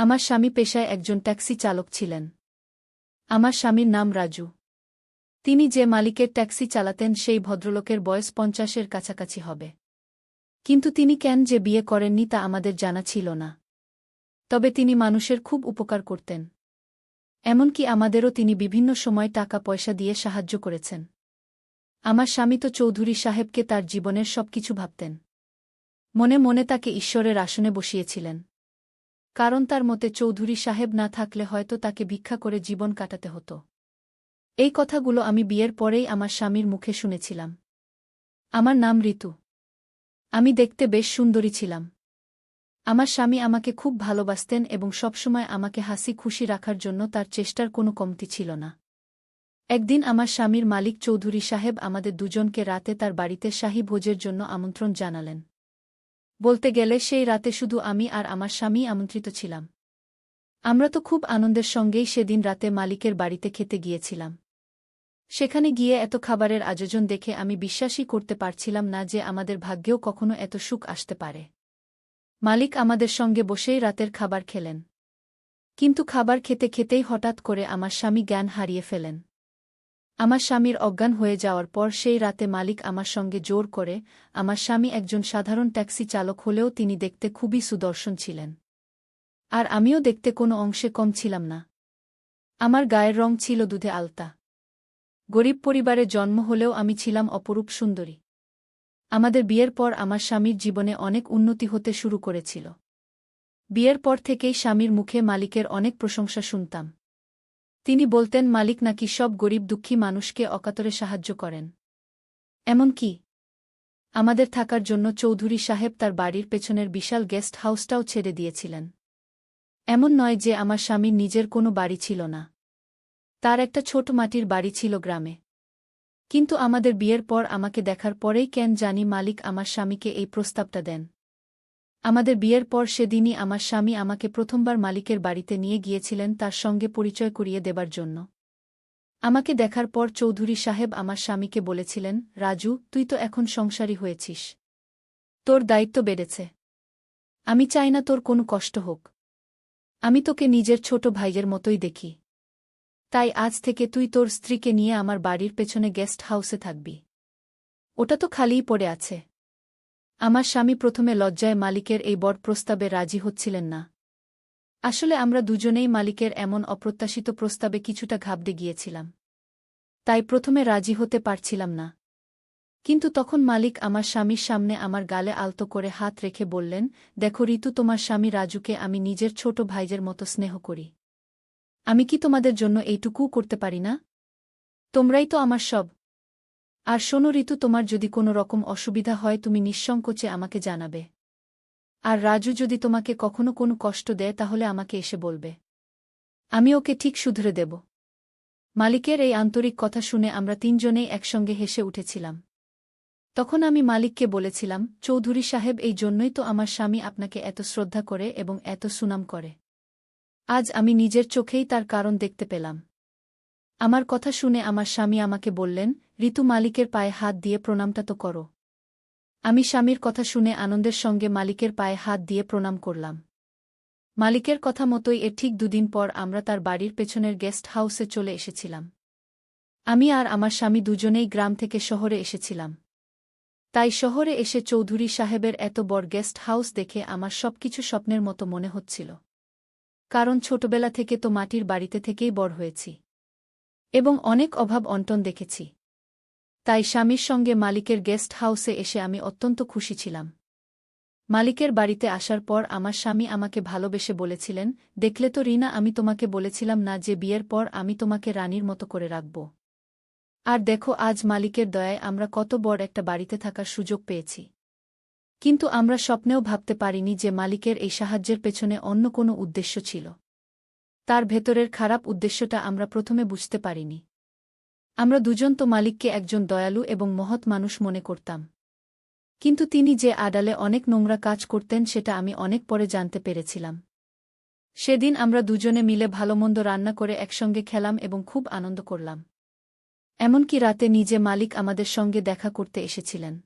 আমার স্বামী পেশায় একজন ট্যাক্সি চালক ছিলেন। আমার স্বামীর নাম রাজু। তিনি যে মালিকের ট্যাক্সি চালাতেন সেই ভদ্রলোকের বয়স ৫০-এর কাছাকাছি হবে। কিন্তু তিনি কেন যে বিয়ে করেননি তা আমাদের জানা ছিল না। তবে তিনি মানুষের খুব উপকার করতেন। এমনকি আমাদেরও তিনি বিভিন্ন সময় টাকা পয়সা দিয়ে সাহায্য করেছেন। আমার স্বামী তো চৌধুরী সাহেবকে তার জীবনের সবকিছু ভাবতেন। মনে মনে তাকে ঈশ্বরের আসনে বসিয়েছিলেন। কারণ তার মতে চৌধুরী সাহেব না থাকলে হয়তো তাকে ভিক্ষা করে জীবন কাটাতে হতো। এই কথাগুলো আমি বিয়ের পরেই আমার স্বামীর মুখে শুনেছিলাম। আমার নাম ঋতু। আমি দেখতে বেশ সুন্দরী ছিলাম। আমার স্বামী আমাকে খুব ভালোবাসতেন এবং সবসময় আমাকে হাসি খুশি রাখার জন্য তার চেষ্টার কোনো কমতি ছিল না। একদিন আমার স্বামীর মালিক চৌধুরী সাহেব আমাদের দুজনকে রাতে তার বাড়িতে শাহী ভোজের জন্য আমন্ত্রণ জানালেন। বলতে গেলে সেই রাতে শুধু আমি আর আমার স্বামী আমন্ত্রিত ছিলাম। আমরা তো খুব আনন্দের সঙ্গেই সেদিন রাতে মালিকের বাড়িতে খেতে গিয়েছিলাম। সেখানে গিয়ে এত খাবারের আয়োজন দেখে আমি বিশ্বাসই করতে পারছিলাম না যে আমাদের ভাগ্যেও কখনো এত সুখ আসতে পারে। মালিক আমাদের সঙ্গে বসেই রাতের খাবার খেলেন। কিন্তু খাবার খেতে খেতেই হঠাৎ করে আমার স্বামী জ্ঞান হারিয়ে ফেলেন। আমার স্বামীর অজ্ঞান হয়ে যাওয়ার পর সেই রাতে মালিক আমার সঙ্গে জোর করে, আমার স্বামী একজন সাধারণ ট্যাক্সি চালক হলেও তিনি দেখতে খুবই সুদর্শন ছিলেন। আর আমিও দেখতে কোনো অংশে কম ছিলাম না। আমার গায়ের রং ছিল দুধে আলতা। গরিব পরিবারে জন্ম হলেও আমি ছিলাম অপরূপ সুন্দরী। আমাদের বিয়ের পর আমার স্বামীর জীবনে অনেক উন্নতি হতে শুরু করেছিল। বিয়ের পর থেকেই স্বামীর মুখে মালিকের অনেক প্রশংসা শুনতাম। তিনি বলতেন মালিক নাকি সব গরিব দুঃখী মানুষকে অকাতরে সাহায্য করেন। এমনকি আমাদের থাকার জন্য চৌধুরী সাহেব তার বাড়ির পেছনের বিশাল গেস্ট হাউসটাও ছেড়ে দিয়েছিলেন। এমন নয় যে আমার স্বামীর নিজের কোনো বাড়ি ছিল না। তার একটা ছোট মাটির বাড়ি ছিল গ্রামে। কিন্তু আমাদের বিয়ের পর আমাকে দেখার পরেই কেন জানি মালিক আমার স্বামীকে এই প্রস্তাবটা দেন। আমাদের বিয়ের পর সেদিনই আমার স্বামী আমাকে প্রথমবার মালিকের বাড়িতে নিয়ে গিয়েছিলেন তার সঙ্গে পরিচয় করিয়ে দেবার জন্য। আমাকে দেখার পর চৌধুরী সাহেব আমার স্বামীকে বলেছিলেন, রাজু, তুই তো এখন সংসারী হয়েছিস। তোর দায়িত্ব বেড়েছে। আমি চাই না তোর কোনো কষ্ট হোক। আমি তোকে নিজের ছোট ভাইয়ের মতোই দেখি। তাই আজ থেকে তুই তোর স্ত্রীকে নিয়ে আমার বাড়ির পেছনে গেস্ট হাউসে থাকবি। ওটা তো খালিই পড়ে আছে। আমার স্বামী প্রথমে লজ্জায় মালিকের এই বড় প্রস্তাবে রাজি হচ্ছিলেন না। আসলে আমরা দুজনেই মালিকের এমন অপ্রত্যাশিত প্রস্তাবে কিছুটা ঘাবড়ে গিয়েছিলাম। তাই প্রথমে রাজি হতে পারছিলাম না। কিন্তু তখন মালিক আমার স্বামীর সামনে আমার গালে আলতো করে হাত রেখে বললেন, দেখো ঋতু, তোমার স্বামী রাজুকে আমি নিজের ছোট ভাইয়ের মতো স্নেহ করি। আমি কি তোমাদের জন্য এইটুকুও করতে পারি না? তোমরাই তো আমার সব। আর শোনো ঋতু, তোমার যদি কোনো রকম অসুবিধা হয় তুমি নিঃসংকোচে আমাকে জানাবে। আর রাজু যদি তোমাকে কখনো কোনো কষ্ট দেয় তাহলে আমাকে এসে বলবে। আমি ওকে ঠিক শুধরে দেব। মালিকের এই আন্তরিক কথা শুনে আমরা তিনজনেই একসঙ্গে হেসে উঠেছিলাম। তখন আমি মালিককে বলেছিলাম, চৌধুরী সাহেব, এই জন্যই তো আমার স্বামী আপনাকে এত শ্রদ্ধা করে এবং এত সুনাম করে। আজ আমি নিজের চোখেই তার কারণ দেখতে পেলাম। আমার কথা শুনে আমার স্বামী আমাকে বললেন, ঋতু, মালিকের পায়ে হাত দিয়ে প্রণামটা তো করো। আমি স্বামীর কথা শুনে আনন্দের সঙ্গে মালিকের পায়ে হাত দিয়ে প্রণাম করলাম। মালিকের কথা মতোই এর ঠিক দুদিন পর আমরা তার বাড়ির পেছনের গেস্ট হাউসে চলে এসেছিলাম। আমি আর আমার স্বামী দুজনেই গ্রাম থেকে শহরে এসেছিলাম। তাই শহরে এসে চৌধুরী সাহেবের এত বড় গেস্ট হাউস দেখে আমার সবকিছু স্বপ্নের মতো মনে হচ্ছিল। কারণ ছোটবেলা থেকে তো মাটির বাড়িতে থেকেই বড় হয়েছি এবং অনেক অভাব অনটন দেখেছি। তাই স্বামীর সঙ্গে মালিকের গেস্ট হাউসে এসে আমি অত্যন্ত খুশি ছিলাম। মালিকের বাড়িতে আসার পর আমার স্বামী আমাকে ভালোবেসে বলেছিলেন, দেখলে তো রিনা, আমি তোমাকে বলেছিলাম না যে বিয়ের পর আমি তোমাকে রানীর মতো করে রাখব। আর দেখো আজ মালিকের দয়ায় আমরা কত বড় একটা বাড়িতে থাকার সুযোগ পেয়েছি। কিন্তু আমরা স্বপ্নেও ভাবতে পারিনি যে মালিকের এই সাহায্যের পেছনে অন্য কোনো উদ্দেশ্য ছিল। তার ভেতরের খারাপ উদ্দেশ্যটা আমরা প্রথমে বুঝতে পারিনি। আমরা দুজন তো মালিককে একজন দয়ালু এবং মহৎ মানুষ মনে করতাম। কিন্তু তিনি যে আড়ালে অনেক নোংরা কাজ করতেন সেটা আমি অনেক পরে জানতে পেরেছিলাম। সেদিন আমরা দুজনে মিলে ভালোমন্দ রান্না করে একসঙ্গে খেলাম এবং খুব আনন্দ করলাম। এমনকি রাতে নিজে মালিক আমাদের সঙ্গে দেখা করতে এসেছিলেন।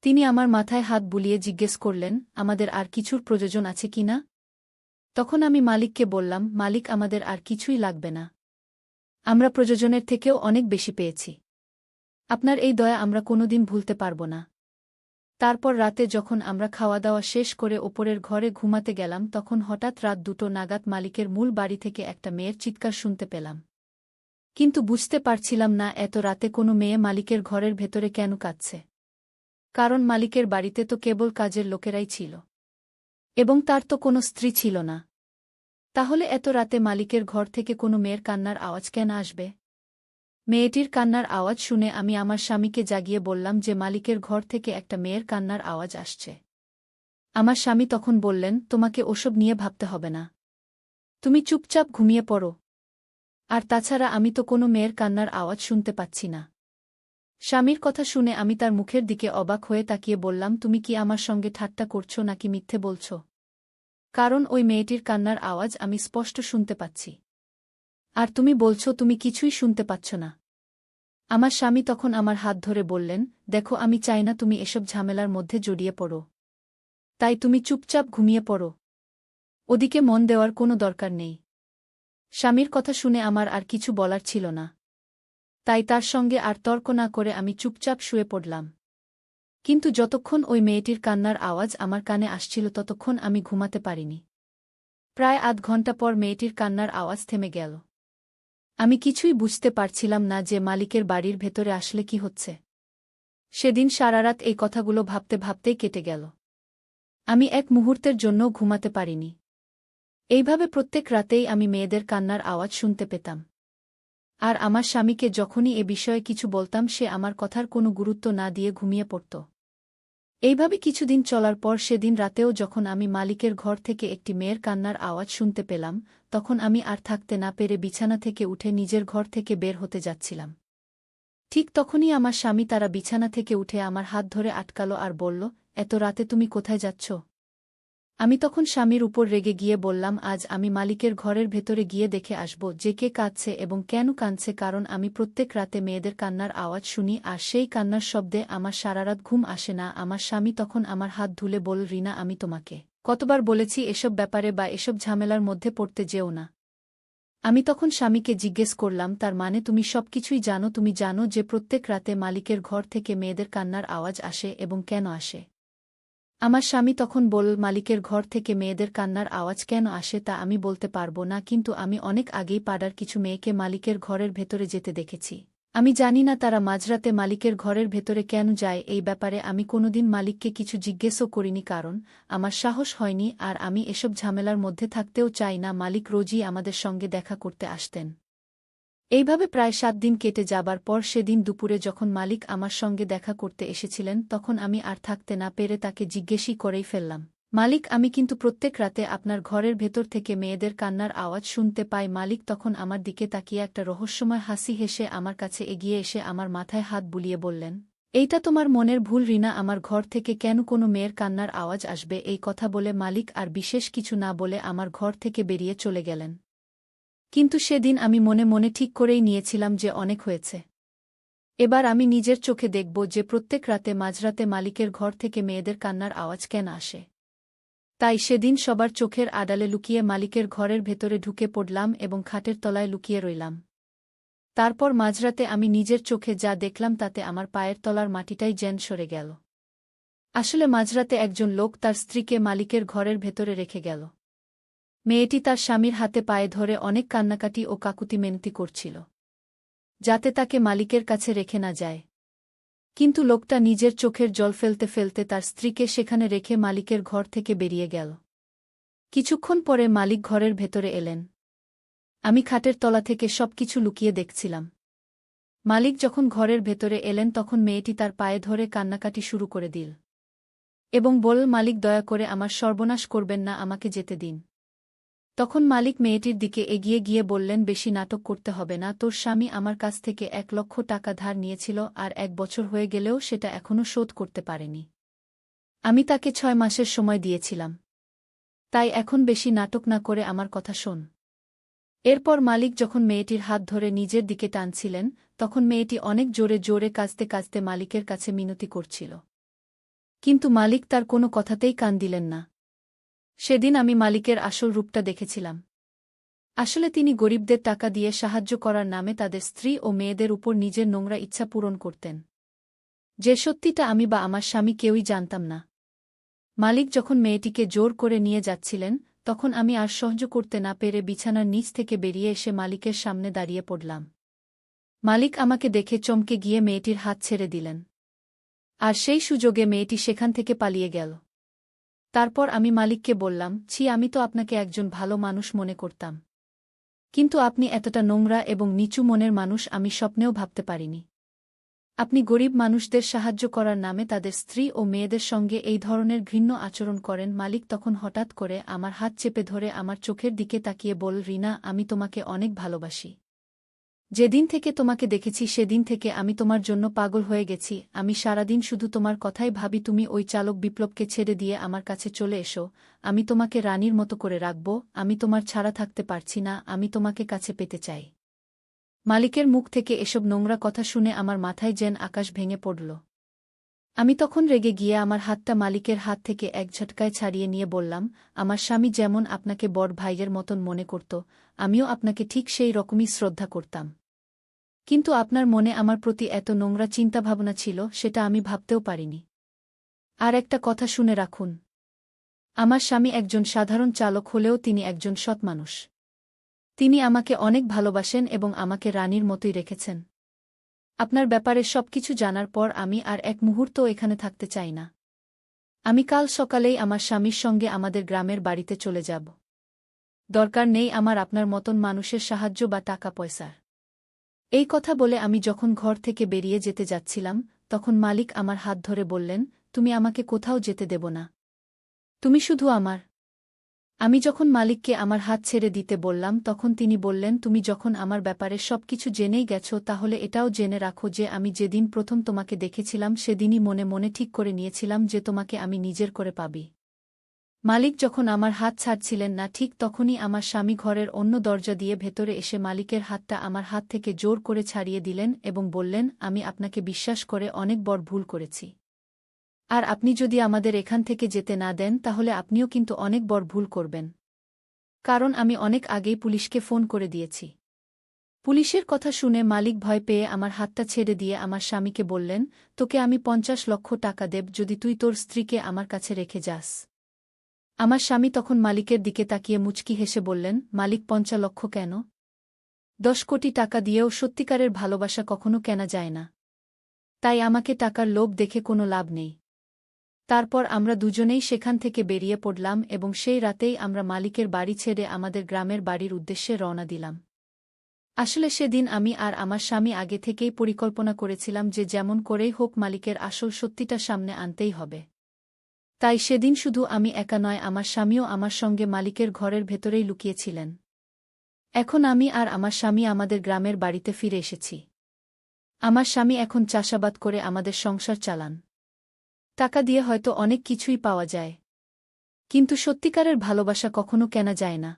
তিনি আমার মাথায় হাত বুলিয়ে জিজ্ঞেস করলেন, আমাদের আর কিছুর প্রয়োজন আছে কি না? তখন আমি মালিককে বললাম, মালিক, আমাদের আর কিছুই লাগবে না। আমরা প্রয়োজনের থেকেও অনেক বেশি পেয়েছি। আপনার এই দয়া আমরা কোনোদিন ভুলতে পারব না। তারপর রাতে যখন আমরা খাওয়া দাওয়া শেষ করে ওপরের ঘরে ঘুমাতে গেলাম তখন হঠাৎ রাত 2টো নাগাদ মালিকের মূল বাড়ি থেকে একটা মেয়ের চিৎকার শুনতে পেলাম। কিন্তু বুঝতে পারছিলাম না এত রাতে কোনো মেয়ে মালিকের ঘরের ভেতরে কেন কাঁদছে। কারণ মালিকের বাড়িতে তো কেবল কাজের লোকেরাই ছিল। এবং তার তো কোনো স্ত্রী ছিল না। তাহলে এত রাতে মালিকের ঘর থেকে কোনো মেয়ের কান্নার আওয়াজ কেন আসবে? মেয়েটির কান্নার আওয়াজ শুনে আমি আমার স্বামীকে জাগিয়ে বললাম যে মালিকের ঘর থেকে একটা মেয়ের কান্নার আওয়াজ আসছে। আমার স্বামী তখন বললেন, তোমাকে ওসব নিয়ে ভাবতে হবে না। তুমি চুপচাপ ঘুমিয়ে পড়ো। আর তাছাড়া আমি তো কোনো মেয়ের কান্নার আওয়াজ শুনতে পাচ্ছি না। স্বামীর কথা শুনে আমি তার মুখের দিকে অবাক হয়ে তাকিয়ে বললাম, তুমি কি আমার সঙ্গে ঠাট্টা করছো নাকি মিথ্যে বলছ? কারণ ওই মেয়েটির কান্নার আওয়াজ আমি স্পষ্ট শুনতে পাচ্ছি। আর তুমি বলছো তুমি কিছুই শুনতে পাচ্ছ না। আমার স্বামী তখন আমার হাত ধরে বললেন, দেখো, আমি চাই না তুমি এসব ঝামেলার মধ্যে জড়িয়ে পড়ো। তাই তুমি চুপচাপ ঘুমিয়ে পড়ো। ওদিকে মন দেওয়ার কোনো দরকার নেই। স্বামীর কথা শুনে আমার আর কিছু বলার ছিল না। তাই তার সঙ্গে আর তর্ক না করে আমি চুপচাপ শুয়ে পড়লাম। কিন্তু যতক্ষণ ওই মেয়েটির কান্নার আওয়াজ আমার কানে আসছিল ততক্ষণ আমি ঘুমাতে পারিনি। প্রায় আধ ঘণ্টা পর মেয়েটির কান্নার আওয়াজ থেমে গেল। আমি কিছুই বুঝতে পারছিলাম না যে মালিকের বাড়ির ভেতরে আসলে কি হচ্ছে। সেদিন সারারাত এই কথাগুলো ভাবতে ভাবতেই কেটে গেল। আমি এক মুহূর্তের জন্যও ঘুমাতে পারিনি। এইভাবে প্রত্যেক রাতেই আমি মেয়েদের কান্নার আওয়াজ শুনতে পেতাম। আর আমার স্বামীকে যখনই এ বিষয়ে কিছু বলতাম সে আমার কথার কোনো গুরুত্ব না দিয়ে ঘুমিয়ে পড়ত। এইভাবে কিছুদিন চলার পর সেদিন রাতেও যখন আমি মালিকের ঘর থেকে একটি মেয়ের কান্নার আওয়াজ শুনতে পেলাম, তখন আমি আর থাকতে না পেরে বিছানা থেকে উঠে নিজের ঘর থেকে বের হতে যাচ্ছিলাম। ঠিক তখনই আমার স্বামী তারা বিছানা থেকে উঠে আমার হাত ধরে আটকালো আর বলল, এত রাতে তুমি কোথায় যাচ্ছ? আমি তখন স্বামীর উপর রেগে গিয়ে বললাম, আজ আমি মালিকের ঘরের ভেতরে গিয়ে দেখে আসব যে কে কাঁদছে এবং কেন কাঁদছে, কারণ আমি প্রত্যেক রাতে মেয়েদের কান্নার আওয়াজ শুনি আর সেই কান্নার শব্দে আমার সারারাত ঘুম আসে না। আমার স্বামী তখন আমার হাত ধুলে বলল, রিনা, আমি তোমাকে কতবার বলেছি এসব ব্যাপারে বা এসব ঝামেলার মধ্যে পড়তে যেও না। আমি তখন স্বামীকে জিজ্ঞেস করলাম, তার মানে তুমি সবকিছুই জানো? তুমি জানো যে প্রত্যেক রাতে মালিকের ঘর থেকে মেয়েদের কান্নার আওয়াজ আসে এবং কেন আসে? আমার স্বামী তখন বলল, মালিকের ঘর থেকে মেয়েদের কান্নার আওয়াজ কেন আসে তা আমি বলতে পারব না, কিন্তু আমি অনেক আগেই পাড়ার কিছু মেয়েকে মালিকের ঘরের ভেতরে যেতে দেখেছি। আমি জানি না তারা মাঝরাতে মালিকের ঘরের ভেতরে কেন যায়। এই ব্যাপারে আমি কোনোদিন মালিককে কিছু জিজ্ঞেসও করিনি, কারণ আমার সাহস হয়নি আর আমি এসব ঝামেলার মধ্যে থাকতেও চাই না। মালিক রোজই আমাদের সঙ্গে দেখা করতে আসতেন। এইভাবে প্রায় 7 দিন কেটে যাবার পর সেদিন দুপুরে যখন মালিক আমার সঙ্গে দেখা করতে এসেছিলেন তখন আমি আর থাকতে না পেরে তাকে জিজ্ঞেসই করেই ফেললাম, মালিক, আমি কিন্তু প্রত্যেক রাতে আপনার ঘরের ভেতর থেকে মেয়েদের কান্নার আওয়াজ শুনতে পাই। মালিক তখন আমার দিকে তাকিয়ে একটা রহস্যময় হাসি হেসে আমার কাছে এগিয়ে এসে আমার মাথায় হাত বুলিয়ে বললেন, এইটা তোমার মনের ভুল রিনা, আমার ঘর থেকে কেন কোনো মেয়ের কান্নার আওয়াজ আসবে? এই কথা বলে মালিক আর বিশেষ কিছু না বলে আমার ঘর থেকে বেরিয়ে চলে গেলেন। কিন্তু সেদিন আমি মনে মনে ঠিক করেই নিয়েছিলাম যে অনেক হয়েছে। এবার আমি নিজের চোখে দেখব যে প্রত্যেক রাতে মাঝরাতে মালিকের ঘর থেকে মেয়েদের কান্নার আওয়াজ কেন আসে। তাই সেদিন সবার চোখের আড়ালে লুকিয়ে মালিকের ঘরের ভেতরে ঢুকে পড়লাম এবং খাটের তলায় লুকিয়ে রইলাম। তারপর মাঝরাতে আমি নিজের চোখে যা দেখলাম তাতে আমার পায়ের তলার মাটিটাই যেন সরে গেল। আসলে মাঝরাতে একজন লোক তার স্ত্রীকে মালিকের ঘরের ভেতরে রেখে গেল। মেয়েটি তার স্বামীর হাতে পায়ে ধরে অনেক কান্নাকাটি ও কাকুতি মিনতি করছিল, যাতে তাকে মালিকের কাছে রেখে না যায়। কিন্তু লোকটা নিজের চোখের জল ফেলতে ফেলতে তার স্ত্রীকে সেখানে রেখে মালিকের ঘর থেকে বেরিয়ে গেল। কিছুক্ষণ পরে মালিক ঘরের ভেতরে এলেন। আমি খাটের তলা থেকে সবকিছু লুকিয়ে দেখছিলাম। মালিক যখন ঘরের ভেতরে এলেন তখন মেয়েটি তার পায়ে ধরে কান্নাকাটি শুরু করে দিল এবং বলল, মালিক, দয়া করে আমার সর্বনাশ করবেন না, আমাকে যেতে দিন। তখন মালিক মেয়েটির দিকে এগিয়ে গিয়ে বললেন, বেশি নাটক করতে হবে না। তোর স্বামী আমার কাছ থেকে 1,00,000 টাকা ধার নিয়েছিল আর 1 বছর হয়ে গেলেও সেটা এখনও শোধ করতে পারেনি। আমি তাকে 6 মাসের সময় দিয়েছিলাম। তাই এখন বেশি নাটক না করে আমার কথা শোন। এরপর মালিক যখন মেয়েটির হাত ধরে নিজের দিকে টানছিলেন তখন মেয়েটি অনেক জোরে জোরে কাঁদতে কাঁদতে মালিকের কাছে মিনতি করছিল। কিন্তু মালিক তার কোনো কথাতেই কান দিলেন না। সেদিন আমি মালিকের আসল রূপটা দেখেছিলাম। আসলে তিনি গরিবদের টাকা দিয়ে সাহায্য করার নামে তাদের স্ত্রী ও মেয়েদের উপর নিজের নোংরা ইচ্ছা পূরণ করতেন। যে সত্যিটা আমি বা আমার স্বামী কেউই জানতাম না। মালিক যখন মেয়েটিকে জোর করে নিয়ে যাচ্ছিলেন, তখন আমি আর সহ্য করতে না পেরে বিছানার নিচ থেকে বেরিয়ে এসে মালিকের সামনে দাঁড়িয়ে পড়লাম। মালিক আমাকে দেখে চমকে গিয়ে মেয়েটির হাত ছেড়ে দিলেন। আর সেই সুযোগে মেয়েটি সেখান থেকে পালিয়ে গেল। তারপর আমি মালিককে বললাম, ছি, আমি তো আপনাকে একজন ভালো মানুষ মনে করতাম। কিন্তু আপনি এতটা নোংরা এবং নিচু মনের মানুষ আমি স্বপ্নেও ভাবতে পারিনি। আপনি গরিব মানুষদের সাহায্য করার নামে তাদের স্ত্রী ও মেয়েদের সঙ্গে এই ধরনের ঘৃণ্য আচরণ করেন। মালিক তখন হঠাৎ করে আমার হাত চেপে ধরে আমার চোখের দিকে তাকিয়ে বল, রিনা, আমি তোমাকে অনেক ভালোবাসি। যেদিন থেকে তোমাকে দেখেছি সেদিন থেকে আমি তোমার জন্য পাগল হয়ে গেছি। আমি সারাদিন শুধু তোমার কথাই ভাবি। তুমি ওই চালক বিপ্লবকে ছেড়ে দিয়ে আমার কাছে চলে এসো। আমি তোমাকে রানীর মতো করে রাখব। আমি তোমার ছাড়া থাকতে পারছি না। আমি তোমাকে কাছে পেতে চাই। মালিকের মুখ থেকে এসব নোংরা কথা শুনে আমার মাথায় যেন আকাশ ভেঙে পড়ল। আমি তখন রেগে গিয়ে আমার হাতটা মালিকের হাত থেকে এক ঝটকায় ছাড়িয়ে নিয়ে বললাম, আমার স্বামী যেমন আপনাকে বড় ভাইয়ের মতন মনে করত, আমিও আপনাকে ঠিক সেই রকমই শ্রদ্ধা করতাম। কিন্তু আপনার মনে আমার প্রতি এত নোংরা চিন্তাভাবনা ছিল, সেটা আমি ভাবতেও পারিনি। আর একটা কথা শুনে রাখুন, আমার স্বামী একজন সাধারণ চালক হলেও তিনি একজন সৎ মানুষ। তিনি আমাকে অনেক ভালোবাসেন এবং আমাকে রানীর মতোই রেখেছেন। আপনার ব্যাপারে সবকিছু জানার পর আমি আর এক মুহূর্তও এখানে থাকতে চাই না। আমি কাল সকালেই আমার স্বামীর সঙ্গে আমাদের গ্রামের বাড়িতে চলে যাব। দরকার নেই আমার আপনার মতন মানুষের সাহায্য বা টাকা পয়সার। এই কথা বলে আমি যখন ঘর থেকে বেরিয়ে যেতে যাচ্ছিলাম, তখন মালিক আমার হাত ধরে বললেন, তুমি আমাকে কোথাও যেতে দেব না। তুমি শুধু আমার। আমি যখন মালিককে আমার হাত ছেড়ে দিতে বললাম, তখন তিনি বললেন, তুমি যখন আমার ব্যাপারে সবকিছু জেনেই গেছো, তাহলে এটাও জেনে রাখো যে আমি যেদিন প্রথম তোমাকে দেখেছিলাম সেদিনই মনে মনে ঠিক করে নিয়েছিলাম যে তোমাকে আমি নিজের করে পাবি। মালিক যখন আমার হাত ছাড়ছিলেন না, ঠিক তখনই আমার স্বামী ঘরের অন্য দরজা দিয়ে ভেতরে এসে মালিকের হাতটা আমার হাত থেকে জোর করে ছাড়িয়ে দিলেন এবং বললেন, আমি আপনাকে বিশ্বাস করে অনেক বড় ভুল করেছি। আর আপনি যদি আমাদের এখান থেকে যেতে না দেন তাহলে আপনিও কিন্তু অনেক বড় ভুল করবেন। কারণ আমি অনেক আগেই পুলিশকে ফোন করে দিয়েছি। পুলিশের কথা শুনে মালিক ভয় পেয়ে আমার হাতটা ছেড়ে দিয়ে আমার স্বামীকে বললেন, তোকে আমি 50 লক্ষ টাকা দেব যদি তুই তোর স্ত্রীকে আমার কাছে রেখে যাস। আমার স্বামী তখন মালিকের দিকে তাকিয়ে মুচকি হেসে বললেন, মালিক, 50 লক্ষ কেন? 10 কোটি টাকা দিয়েও সত্যিকারের ভালোবাসা কখনো কেনা যায় না। তাই আমাকে টাকার লোভ দেখে কোনো লাভ নেই। তারপর আমরা দুজনেই সেখান থেকে বেরিয়ে পড়লাম এবং সেই রাতেই আমরা মালিকের বাড়ি ছেড়ে আমাদের গ্রামের বাড়ির উদ্দেশ্যে রওনা দিলাম। আসলে সেদিন আমি আর আমার স্বামী আগে থেকেই পরিকল্পনা করেছিলাম যে যেমন করেই হোক মালিকের আসল সত্যিটা সামনে আনতেই হবে। তাই সেদিন শুধু আমি একা নয়, আমার স্বামীও আমার সঙ্গে মালিকের ঘরের ভেতরেই লুকিয়েছিলেন। এখন আমি আর আমার স্বামী আমাদের গ্রামের বাড়িতে ফিরে এসেছি। আমার স্বামী এখন চাষাবাদ করে আমাদের সংসার চালান। টাকা দিয়ে হয়তো অনেক কিছুই পাওয়া যায়, কিন্তু সত্যিকারের ভালোবাসা কখনো কেনা যায় না।